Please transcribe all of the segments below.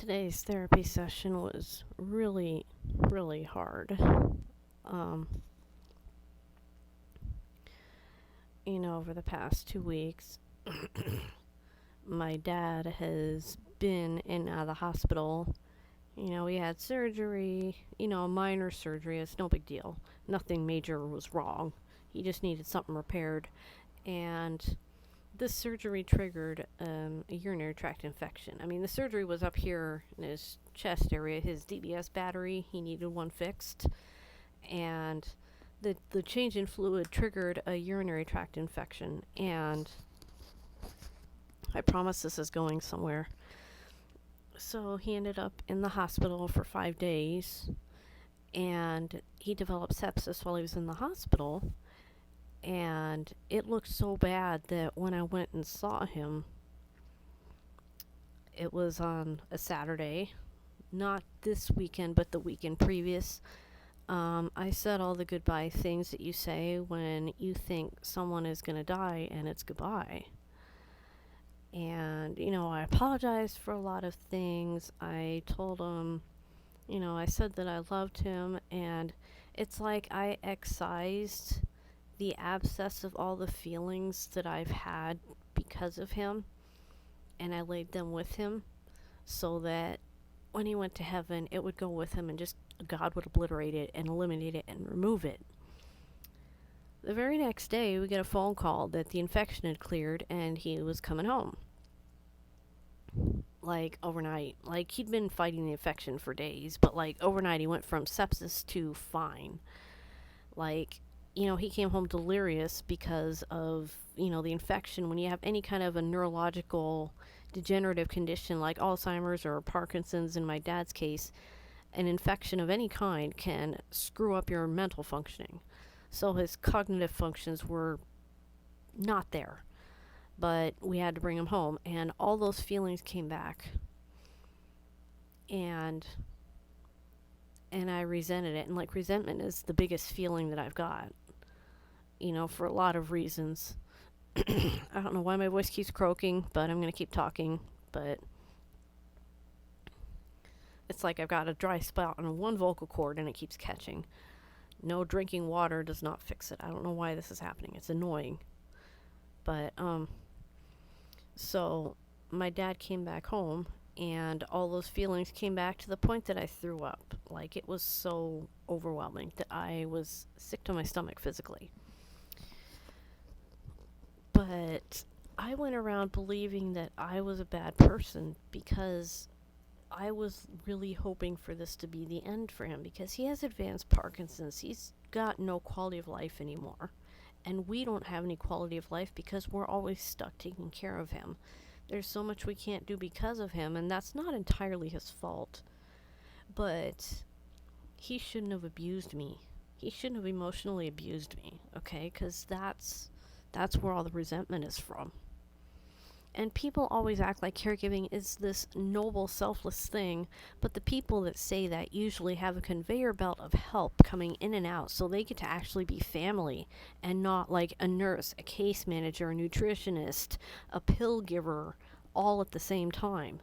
Today's therapy session was really, really hard. Um, over the past 2 weeks, my dad has been in and out of the hospital. He had surgery, minor surgery. It's no big deal. Nothing major was wrong. He just needed something repaired. And this surgery triggered a urinary tract infection. I mean, the surgery was up here in his chest area, his DBS battery. He needed one fixed. And the change in fluid triggered a urinary tract infection. And I promise this is going somewhere. So he ended up in the hospital for 5 days. And he developed sepsis while he was in the hospital. And it looked so bad that when I went and saw him, it was on a Saturday, not this weekend, but the weekend previous. I said all the goodbye things that you say when you think someone is going to die and it's goodbye. And, I apologized for a lot of things. I told him, I said that I loved him, and it's like I excised the abscess of all the feelings that I've had because of him, and I laid them with him so that when he went to heaven, it would go with him and just God would obliterate it and eliminate it and remove it. The very next day, we get a phone call that the infection had cleared and he was coming home. Like, overnight. Like, he'd been fighting the infection for days, but, like, overnight he went from sepsis to fine. Like, he came home delirious because of, the infection. When you have any kind of a neurological degenerative condition like Alzheimer's or Parkinson's, in my dad's case, an infection of any kind can screw up your mental functioning. So his cognitive functions were not there. But we had to bring him home, and all those feelings came back. And I resented it. And, like, resentment is the biggest feeling that I've got, for a lot of reasons. I don't know why my voice keeps croaking, but I'm going to keep talking. But it's like I've got a dry spot on one vocal cord and it keeps catching. No drinking water does not fix it. I don't know why this is happening. It's annoying. But, so my dad came back home and all those feelings came back to the point that I threw up. Like, it was so overwhelming that I was sick to my stomach physically. But I went around believing that I was a bad person because I was really hoping for this to be the end for him, because he has advanced Parkinson's. He's got no quality of life anymore. And we don't have any quality of life because we're always stuck taking care of him. There's so much we can't do because of him, and that's not entirely his fault. But he shouldn't have abused me. He shouldn't have emotionally abused me, okay? Because that's where all the resentment is from. And people always act like caregiving is this noble, selfless thing, but the people that say that usually have a conveyor belt of help coming in and out, so they get to actually be family and not like a nurse, a case manager, a nutritionist, a pill giver, all at the same time.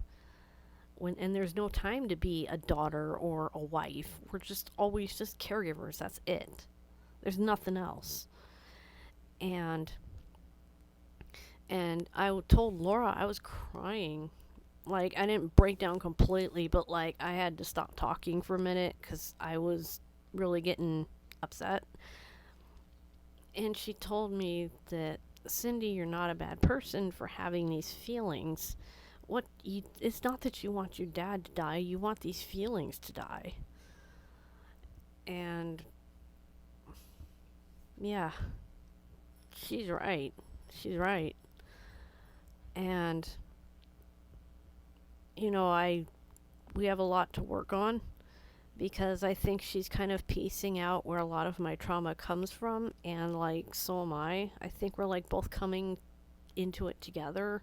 And there's no time to be a daughter or a wife. We're just always just caregivers. That's it. There's nothing else. And I told Laura I was crying. Like, I didn't break down completely, but, like, I had to stop talking for a minute because I was really getting upset. And she told me that, Cindy, you're not a bad person for having these feelings. It's not that you want your dad to die, you want these feelings to die. And, yeah, she's right. She's right. And, we have a lot to work on, because I think she's kind of piecing out where a lot of my trauma comes from, and, like, so am I. I think we're, like, both coming into it together.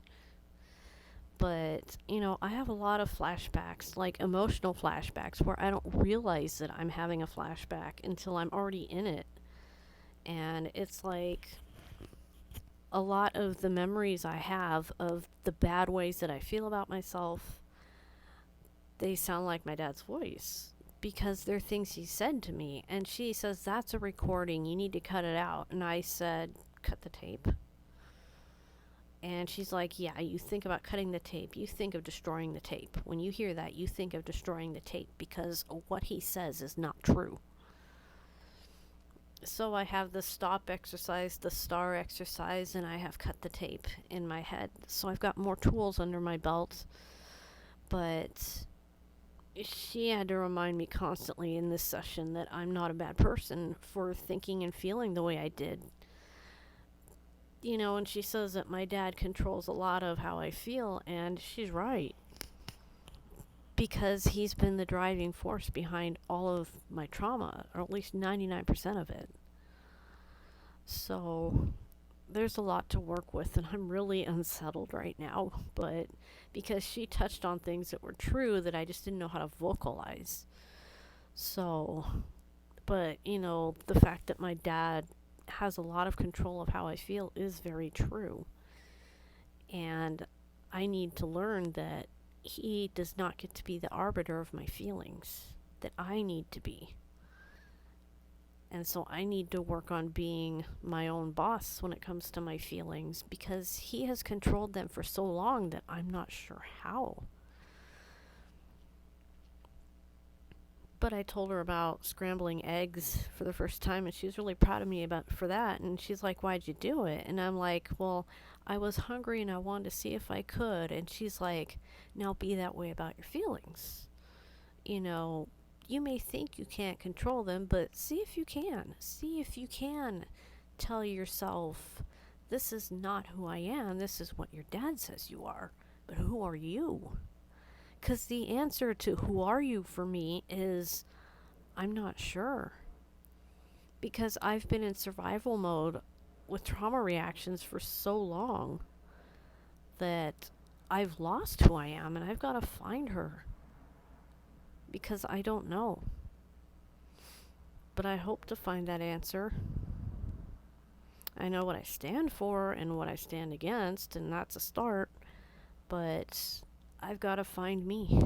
But, I have a lot of flashbacks, like emotional flashbacks, where I don't realize that I'm having a flashback until I'm already in it. And it's like a lot of the memories I have of the bad ways that I feel about myself, they sound like my dad's voice because they're things he said to me. And she says, "That's a recording. You need to cut it out." And I said, "Cut the tape?" And she's like, "Yeah, you think about cutting the tape. You think of destroying the tape. When you hear that, you think of destroying the tape because what he says is not true." So I have the stop exercise, the star exercise, and I have cut the tape in my head. So I've got more tools under my belt. But she had to remind me constantly in this session that I'm not a bad person for thinking and feeling the way I did. And she says that my dad controls a lot of how I feel, and she's right. Because he's been the driving force behind all of my trauma, or at least 99% of it. So there's a lot to work with, and I'm really unsettled right now. But because she touched on things that were true that I just didn't know how to vocalize. So, but, the fact that my dad has a lot of control of how I feel is very true. And I need to learn that he does not get to be the arbiter of my feelings, that I need to be. And so I need to work on being my own boss when it comes to my feelings, because he has controlled them for so long that I'm not sure how. But I told her about scrambling eggs for the first time, and she was really proud of me for that. And she's like, "Why'd you do it?" And I'm like, "Well, I was hungry and I wanted to see if I could." And she's like, "Now be that way about your feelings. You may think you can't control them, but see if you can. See if you can tell yourself, this is not who I am. This is what your dad says you are. But who are you?" Because the answer to who are you for me is, I'm not sure. Because I've been in survival mode with trauma reactions for so long that I've lost who I am, and I've got to find her. Because I don't know. But I hope to find that answer. I know what I stand for and what I stand against, and that's a start. But I've got to find me.